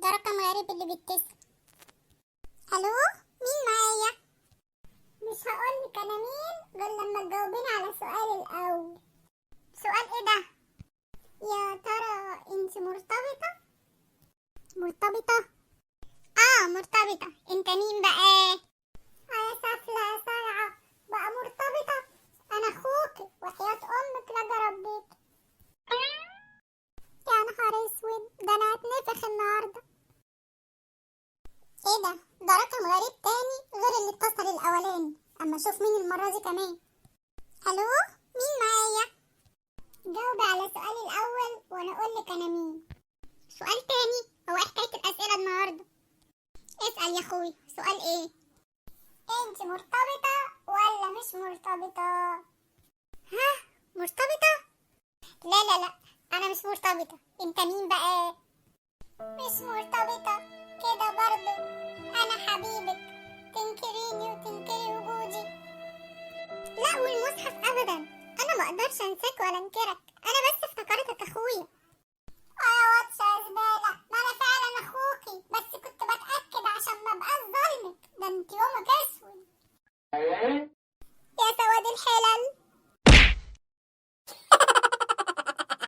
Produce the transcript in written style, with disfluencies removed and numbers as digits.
ده رقم غريب اللي بيتصل. الو، مين معايا؟ مش هقولك انا مين غير لما تجاوبيني على سؤال الاول. سؤال ايه ده؟ يا ترى انت مرتبطة؟ مرتبطة؟ اه مرتبطة. انت مين بقى؟ يا سفلة صايعة، بقى مرتبطة؟ انا اخوك وحياة امك لا ربيك. يا نهار اسود، ده انا هتنفخ النهارده. ايه ده رقم غريب تاني غير اللي اتصل الاولاني. اما اشوف مين المرة دي كمان. الو، مين معايا؟ جاوبي على سؤالي الاول وانا اقولك انا مين. سؤال تاني؟ هو ايه حكاية الاسئلة النهاردة؟ اسأل يا اخوي. سؤال ايه؟ انت مرتبطة ولا مش مرتبطة؟ ها؟ مرتبطة؟ لا لا لا، انا مش مرتبطة. انت مين بقى؟ مش مرتبطة كده برضو. انا حبيبك، تنكريني وتنكري وجودي. لا والمصحف ابدا، انا ما اقدرش انساك ولا انكرك. انا بس افتكرتك اخويا. اه واتش يا زبالة، ما انا فعلا اخوكي، بس كنت بتأكد عشان ما ابقاش ظلمك. ده انت يومك اسود. يا سواد الحلل.